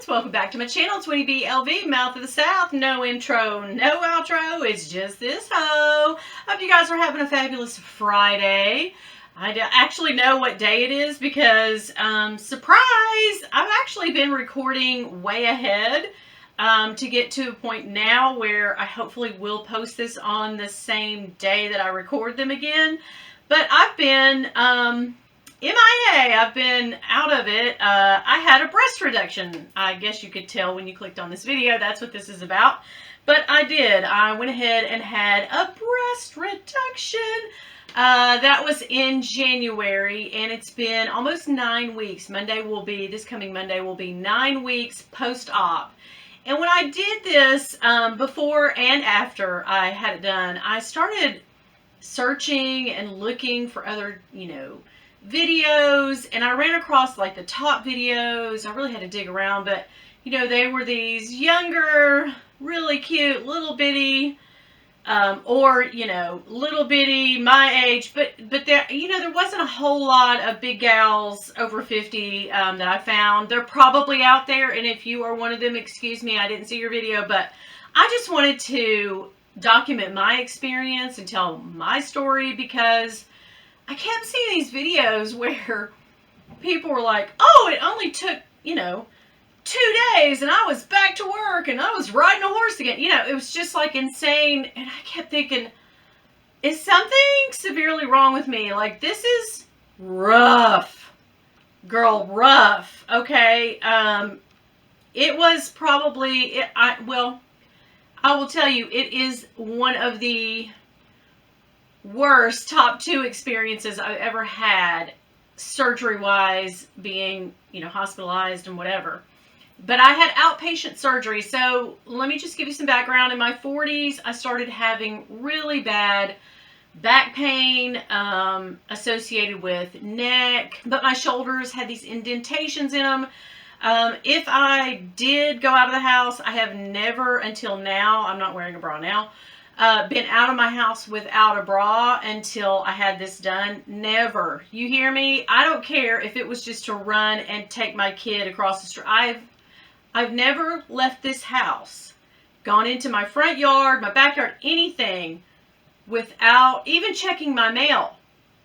guys, welcome back to my channel, 20BLV, Mouth of the South. No intro, no outro, it's just this hoe. Hope you guys are having a fabulous Friday. I actually know what day it is because, surprise, I've actually been recording way ahead to get to a point now where I hopefully will post this on the same day that I record them again. But I've been, MIA. I've been out of it. I had a breast reduction. I guess you could tell when you clicked on this video. That's what this is about. But I did. I went ahead and had a breast reduction. That was in January, and it's been almost 9 weeks. This coming Monday will be 9 weeks post-op. And when I did this, before and after I had it done, I started searching and looking for other, videos, and I ran across like the top videos. I really had to dig around, but they were these younger, really cute, little bitty, little bitty, my age, but there, there wasn't a whole lot of big gals over 50 that I found. They're probably out there, and if you are one of them, excuse me, I didn't see your video, but I just wanted to document my experience and tell my story because I kept seeing these videos where people were like, oh, it only took, 2 days and I was back to work and I was riding a horse again. It was just like insane. And I kept thinking, is something severely wrong with me? Like, this is rough. Girl, rough. Okay. It was probably, I will tell you, it is one of the worst top 2 experiences I've ever had, surgery-wise, being, hospitalized and whatever. But I had outpatient surgery, so let me just give you some background. In my 40s, I started having really bad back pain associated with neck, but my shoulders had these indentations in them. If I did go out of the house, I have never until now, I'm not wearing a bra now, been out of my house without a bra until I had this done. Never. You hear me? I don't care if it was just to run and take my kid across the street. I've never left this house, gone into my front yard, my backyard, anything without even checking my mail.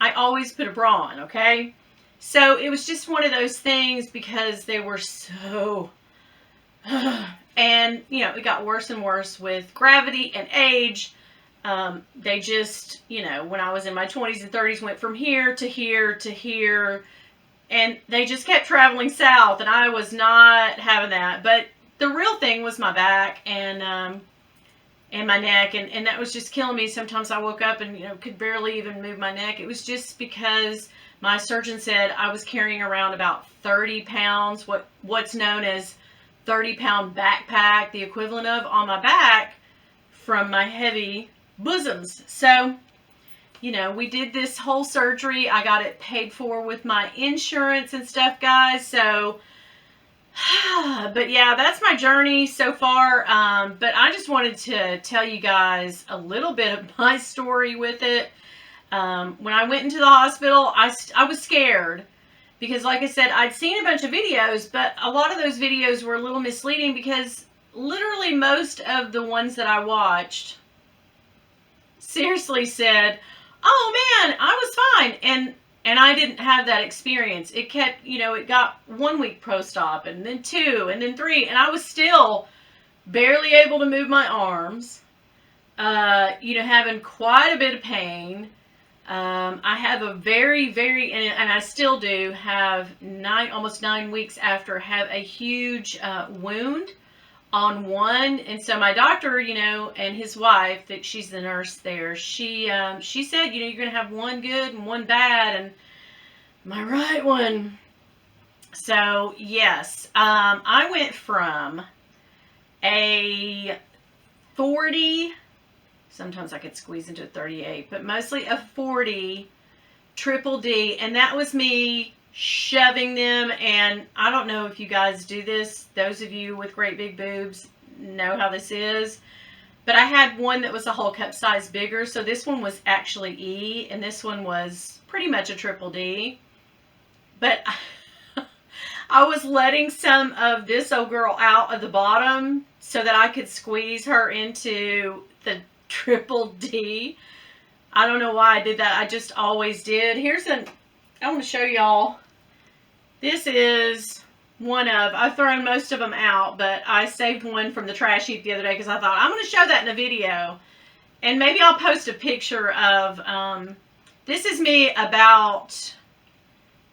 I always put a bra on, okay? So it was just one of those things because they were so... And, it got worse and worse with gravity and age. They just, when I was in my 20s and 30s, went from here to here to here. And they just kept traveling south. And I was not having that. But the real thing was my back and my neck. And that was just killing me. Sometimes I woke up and, could barely even move my neck. It was just because my surgeon said I was carrying around about 30 pounds, what's known as 30-pound backpack, the equivalent of, on my back from my heavy bosoms. So, we did this whole surgery. I got it paid for with my insurance and stuff, guys. So, but yeah, that's my journey so far. But I just wanted to tell you guys a little bit of my story with it. When I went into the hospital, I was scared. Because like I said, I'd seen a bunch of videos, but a lot of those videos were a little misleading because literally most of the ones that I watched seriously said, oh man, I was fine. And I didn't have that experience. It kept, it got 1 week post-op and then 2 and then 3. And I was still barely able to move my arms, having quite a bit of pain. I have a very, very, and I still do have almost 9 weeks after, have a huge wound on one. And so my doctor, and his wife, that she's the nurse there, she said, you're going to have one good and one bad, and my right one. So yes, I went from a 40, sometimes I could squeeze into a 38, but mostly a 40 triple D. And that was me shoving them. And I don't know if you guys do this. Those of you with great big boobs know how this is. But I had one that was a whole cup size bigger. So this one was actually E. And this one was pretty much a triple D. But I was letting some of this old girl out of the bottom so that I could squeeze her into the triple D. I don't know why I did that. I just always did. I want to show y'all. This is one of, I've thrown most of them out, but I saved one from the trash heap the other day because I thought, I'm going to show that in a video. And maybe I'll post a picture of, this is me about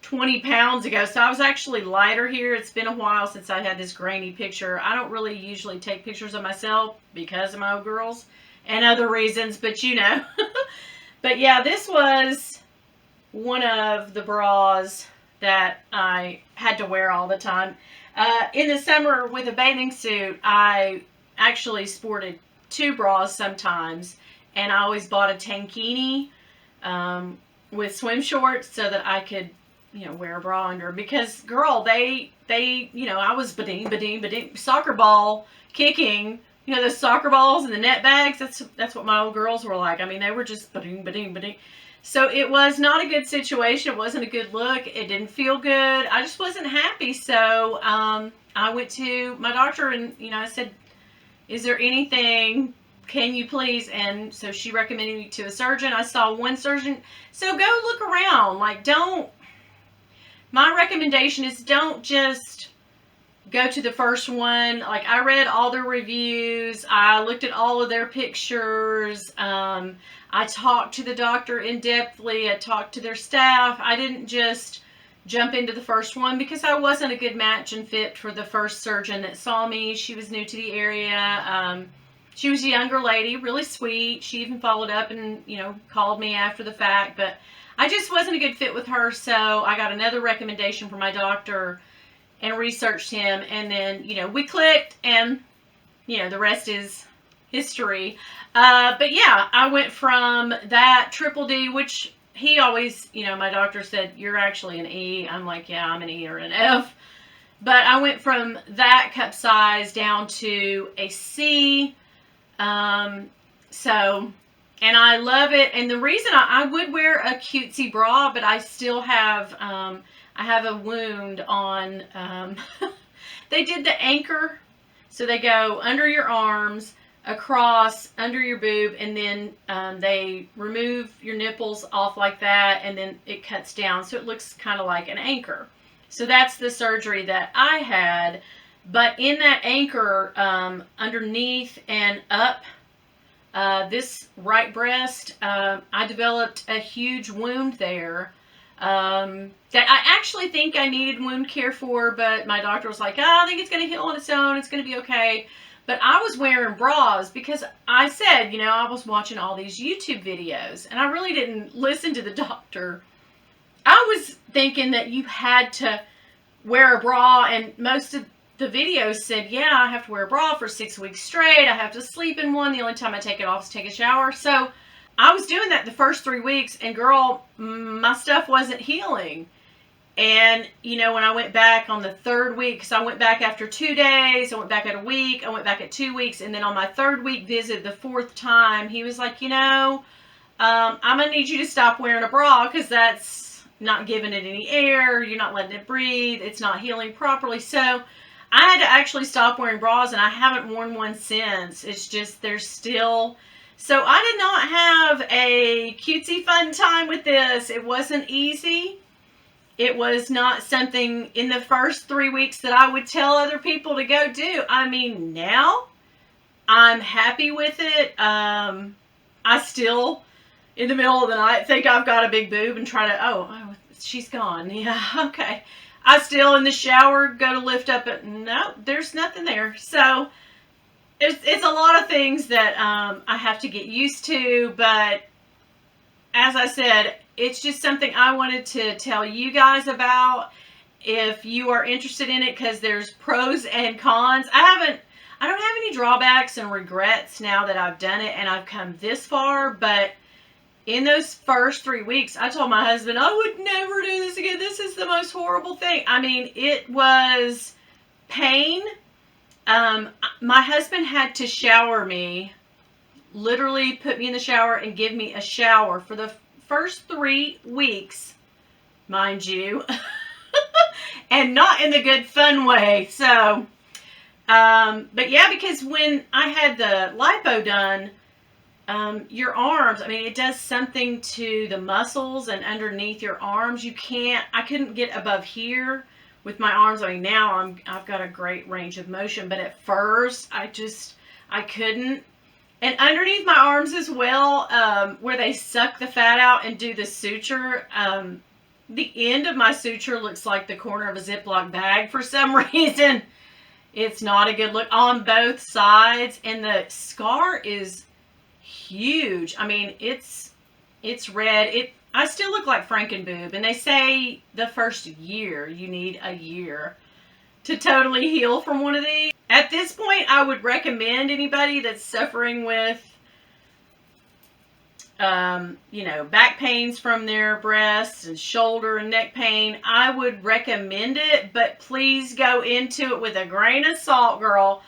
20 pounds ago. So I was actually lighter here. It's been a while since I had this grainy picture. I don't really usually take pictures of myself because of my old girls and other reasons, but you know. But yeah, this was one of the bras that I had to wear all the time. In the summer with a bathing suit, I actually sported 2 bras sometimes, and I always bought a tankini with swim shorts so that I could, you know, wear a bra under. Because, girl, they you know, I was ba-ding, soccer ball kicking. You know, those soccer balls and the net bags, that's what my old girls were like. I mean, they were just ba-ding. So it was not a good situation. It wasn't a good look. It didn't feel good. I just wasn't happy. So I went to my doctor and, you know, I said, is there anything, can you please? And so she recommended me to a surgeon. I saw one surgeon. So go look around. Like, my recommendation is don't just go to the first one. Like, I read all their reviews. I looked at all of their pictures. I talked to the doctor in-depthly. I talked to their staff. I didn't just jump into the first one because I wasn't a good match and fit for the first surgeon that saw me. She was new to the area. She was a younger lady, really sweet. She even followed up and, you know, called me after the fact. But I just wasn't a good fit with her. So I got another recommendation from my doctor and researched him, and then, you know, we clicked, and, you know, the rest is history. But yeah, I went from that triple D, which he always, you know, my doctor said, you're actually an E. I'm like, yeah, I'm an E or an F. But I went from that cup size down to a C. So, and I love it. And the reason I would wear a cutesy bra, but I still have, I have a wound on, they did the anchor, so they go under your arms, across, under your boob, and then they remove your nipples off like that, and then it cuts down, so it looks kind of like an anchor. So that's the surgery that I had, but in that anchor, underneath and up, this right breast, I developed a huge wound there. That I actually think I needed wound care for, but my doctor was like, oh, I think it's going to heal on its own. It's going to be okay. But I was wearing bras because I said, you know, I was watching all these YouTube videos and I really didn't listen to the doctor. I was thinking that you had to wear a bra, and most of the videos said, yeah, I have to wear a bra for 6 weeks straight. I have to sleep in one. The only time I take it off is take a shower. So I was doing that the first 3 weeks, and girl, my stuff wasn't healing. And, you know, when I went back on the 3rd week, because I went back after 2 days, I went back at a week, I went back at 2 weeks, and then on my 3rd week visit, the 4th time, he was like, you know, I'm going to need you to stop wearing a bra because that's not giving it any air, you're not letting it breathe, it's not healing properly. So I had to actually stop wearing bras, and I haven't worn one since. It's just, there's still... So I did not have a cutesy fun time with this. It wasn't easy. It was not something in the first 3 weeks that I would tell other people to go do. I mean, now I'm happy with it. I still, in the middle of the night, think I've got a big boob and try to, oh, she's gone. Yeah, okay. I still, in the shower, go to lift up it. No, there's nothing there. So it's a lot of things that I have to get used to, but as I said, it's just something I wanted to tell you guys about if you are interested in it, because there's pros and cons. I don't have any drawbacks and regrets now that I've done it and I've come this far, but in those first 3 weeks, I told my husband, I would never do this again. This is the most horrible thing. I mean, it was pain. My husband had to shower me, literally put me in the shower and give me a shower for the first 3 weeks, mind you. and not in the good fun way. So, but yeah, because when I had the lipo done, your arms, I mean, it does something to the muscles and underneath your arms. I couldn't get above here with my arms. I mean, now I've got a great range of motion, but at first I couldn't. And underneath my arms as well, where they suck the fat out and do the suture, the end of my suture looks like the corner of a Ziploc bag for some reason. It's not a good look on both sides, and the scar is huge. I mean, it's red. I still look like Frankenboob, and they say the first year, you need a year to totally heal from one of these. At this point, I would recommend anybody that's suffering with back pains from their breasts and shoulder and neck pain, I would recommend it, but please go into it with a grain of salt, girl.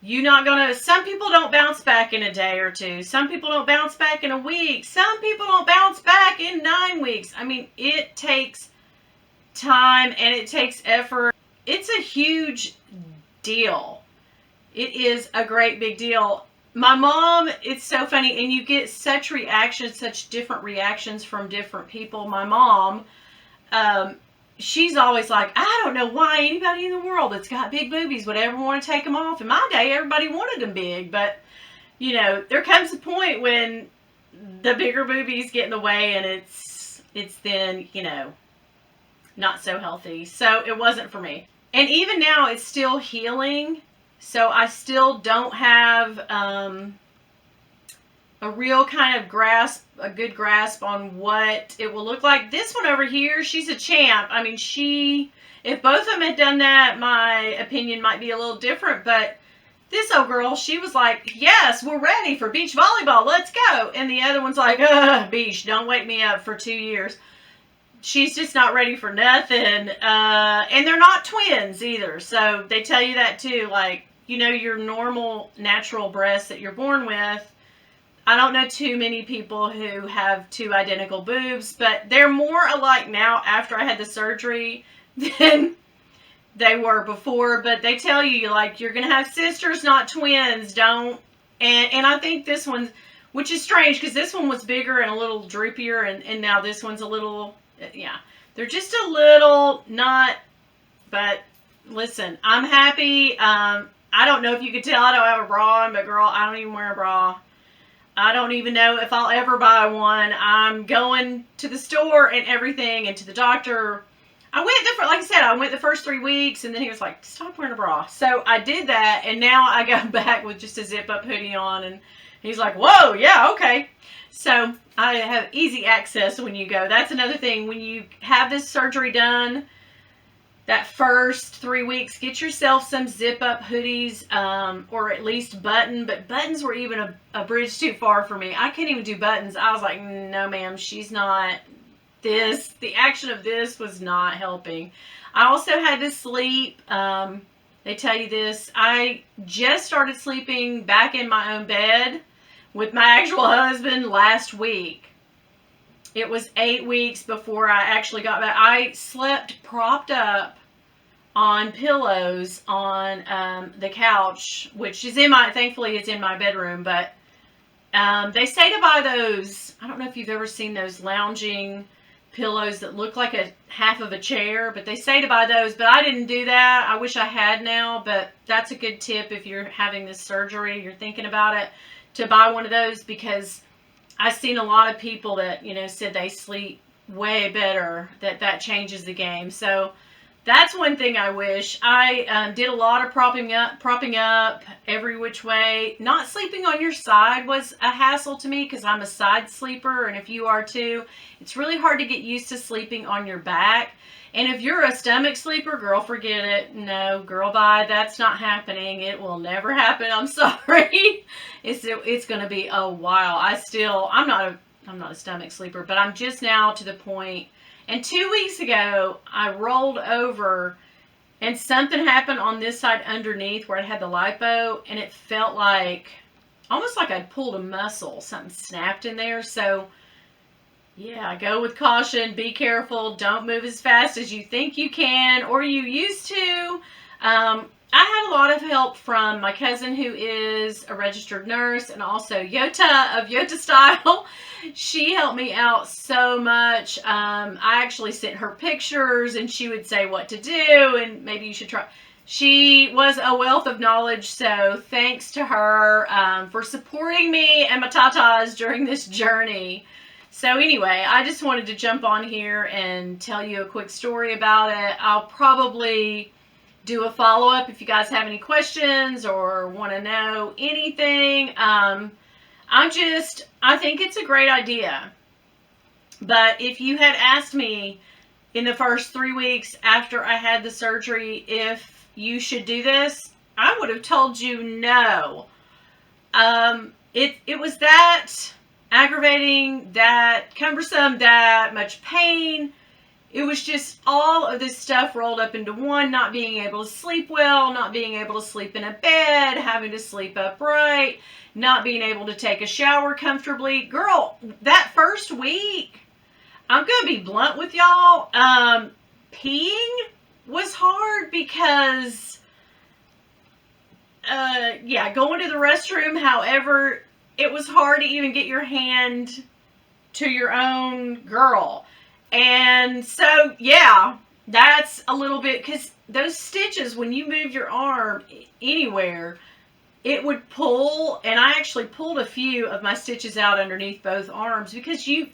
Some people don't bounce back in a day or two. Some people don't bounce back in a week. Some people don't bounce back in 9 weeks. I mean, it takes time and it takes effort. It's a huge deal. It is a great big deal. My mom, it's so funny, and you get such different reactions from different people. My mom, she's always like, I don't know why anybody in the world that's got big boobies would ever want to take them off. In my day, everybody wanted them big, but, there comes a point when the bigger boobies get in the way, and it's then, not so healthy. So it wasn't for me. And even now, it's still healing. So I still don't have a real kind of a good grasp on what it will look like. This one over here, she's a champ. I mean, if both of them had done that, my opinion might be a little different. But this old girl, she was like, yes, we're ready for beach volleyball. Let's go. And the other one's like, beach, don't wake me up for 2 years. She's just not ready for nothing. And they're not twins either. So they tell you that too. Like, your normal natural breasts that you're born with. I don't know too many people who have two identical boobs, but they're more alike now after I had the surgery than they were before. But they tell you, like, you're going to have sisters, not twins. Don't. And I think this one, which is strange because this one was bigger and a little droopier, and now this one's a little, they're just a little not, but listen, I'm happy. I don't know if you could tell I don't have a bra on, but girl, I don't even wear a bra. I don't even know if I'll ever buy one. I'm going to the store and everything, and to the doctor. I went the first 3 weeks, and then he was like, stop wearing a bra. So I did that, and now I got back with just a zip-up hoodie on, and he's like, whoa, yeah, okay. So I have easy access when you go. That's another thing. When you have this surgery done, that first 3 weeks, get yourself some zip-up hoodies, or at least but buttons were even a bridge too far for me. I couldn't even do buttons. I was like, no ma'am, the action of this was not helping. I also had to sleep. They tell you this. I just started sleeping back in my own bed with my actual husband last week. It was 8 weeks before I actually got back. I slept propped up on pillows on the couch, which is thankfully it's in my bedroom, but they say to buy those, I don't know if you've ever seen those lounging pillows that look like a half of a chair, but they say to buy those, but I didn't do that. I wish I had now, but that's a good tip if you're having this surgery, you're thinking about it, to buy one of those, because I've seen a lot of people that, said they sleep way better, that changes the game. So that's one thing I wish. I did a lot of propping up every which way. Not sleeping on your side was a hassle to me because I'm a side sleeper, and if you are too, it's really hard to get used to sleeping on your back. And if you're a stomach sleeper, girl, forget it. No, girl, bye. That's not happening. It will never happen. I'm sorry. It's going to be a while. I'm not a stomach sleeper, but I'm just now to the point. And 2 weeks ago, I rolled over and something happened on this side underneath where I had the lipo, and it felt like, almost like I'd pulled a muscle. Something snapped in there. So Yeah, go with caution. Be careful. Don't move as fast as you think you can or you used to. I had a lot of help from my cousin, who is a registered nurse, and also Yota of Yota Style. She helped me out so much. I actually sent her pictures, and she would say what to do, and maybe you should try. She was a wealth of knowledge, so thanks to her for supporting me and my tatas during this journey. So anyway, I just wanted to jump on here and tell you a quick story about it. I'll probably do a follow-up if you guys have any questions or want to know anything. I think it's a great idea. But if you had asked me in the first 3 weeks after I had the surgery if you should do this, I would have told you no. It was that aggravating, that cumbersome, that much pain. It was just all of this stuff rolled up into one, not being able to sleep well, not being able to sleep in a bed, having to sleep upright, not being able to take a shower comfortably. Girl, that first week, I'm going to be blunt with y'all, peeing was hard because, going to the restroom, however, it was hard to even get your hand to your own girl. And so, yeah, that's a little bit, because those stitches, when you move your arm anywhere, it would pull, and I actually pulled a few of my stitches out underneath both arms, because you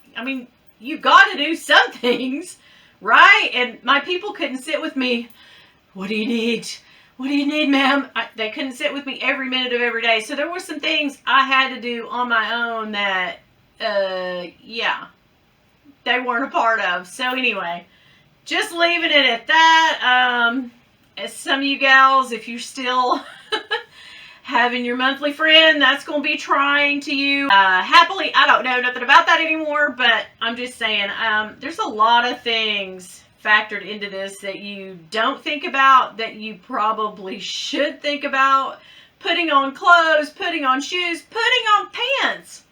got to do some things, right? And my people couldn't sit with me. What do you need? What do you need, ma'am? They couldn't sit with me every minute of every day. So there were some things I had to do on my own that, they weren't a part of. So anyway, just leaving it at that. As some of you gals, if you're still having your monthly friend, that's going to be trying to you. Happily, I don't know nothing about that anymore, but I'm just saying, there's a lot of things factored into this that you don't think about, that you probably should think about. Putting on clothes, putting on shoes, putting on pants,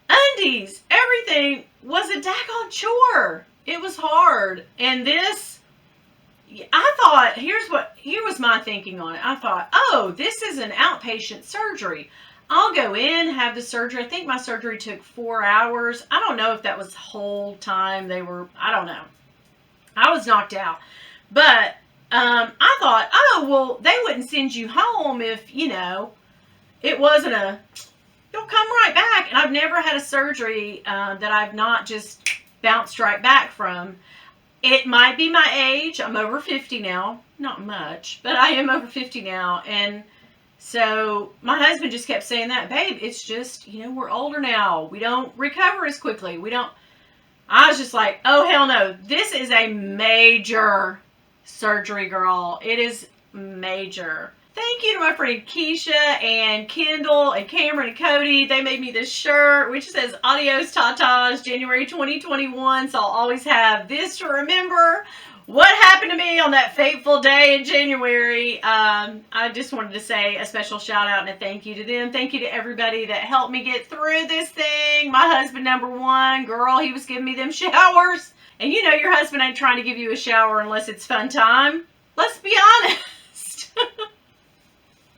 undies, everything was a daggone chore. It was hard. And this, I thought, here was my thinking on it. I thought, oh, this is an outpatient surgery. I'll go in, have the surgery. I think my surgery took 4 hours. I don't know if that was the whole time I don't know. I was knocked out. But I thought, oh, well, they wouldn't send you home if, it wasn't you'll come right back. And I've never had a surgery that I've not just bounced right back from. It might be my age. I'm over 50 now. Not much, but I am over 50 now. And so my husband just kept saying that, babe, it's just, we're older now. We don't recover as quickly. I was just like, oh, hell no. This is a major surgery, girl. It is major. Thank you to my friend Keisha and Kendall and Cameron and Cody. They made me this shirt which says Adios Tatas January 2021. So I'll always have this to remember what happened to me on that fateful day in January. I just wanted to say a special shout out and a thank you to them. Thank you to everybody that helped me get through this thing. My husband, number one, girl, he was giving me them showers. And your husband ain't trying to give you a shower unless it's fun time. Let's be honest.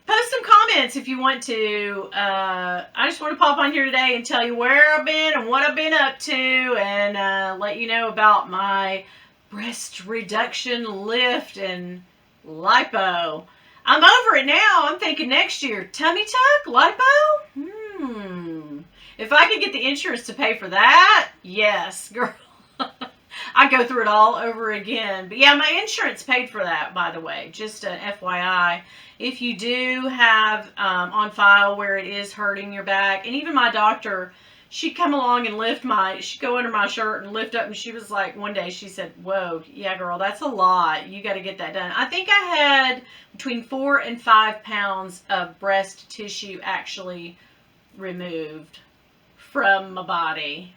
Post some comments if you want to. I just want to pop on here today and tell you where I've been and what I've been up to, and let you know about my breast reduction lift and lipo. I'm over it now. I'm thinking next year, tummy tuck, lipo? If I could get the insurance to pay for that, yes, girl. I'd go through it all over again. But yeah, my insurance paid for that, by the way. Just an FYI. If you do have on file where it is hurting your back, and even my doctor, she'd come along and she'd go under my shirt and lift up, and she was like, one day she said, whoa, yeah, girl, that's a lot. You got to get that done. I think I had between 4 and 5 pounds of breast tissue actually removed from my body.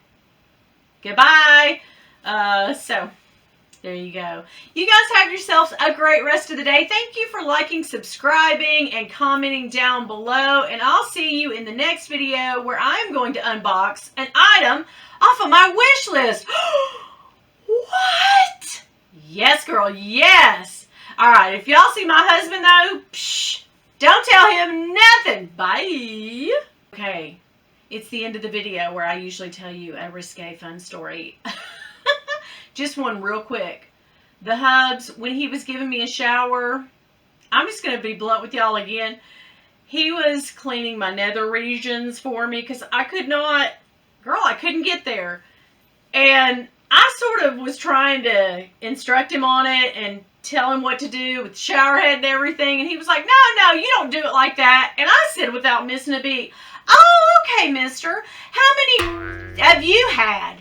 Goodbye. So There you go. You guys have yourselves a great rest of the day. Thank you for liking, subscribing, and commenting down below. And I'll see you in the next video where I'm going to unbox an item off of my wish list. What? Yes, girl, yes. All right, if y'all see my husband, though, psh, don't tell him nothing. Bye. Okay, it's the end of the video where I usually tell you a risque fun story. Just one real quick. The hubs, when he was giving me a shower, I'm just going to be blunt with y'all again. He was cleaning my nether regions for me because I couldn't get there. And I sort of was trying to instruct him on it and tell him what to do with the shower head and everything. And he was like, no, you don't do it like that. And I said without missing a beat, oh, okay, mister. How many have you had?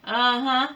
Uh-huh.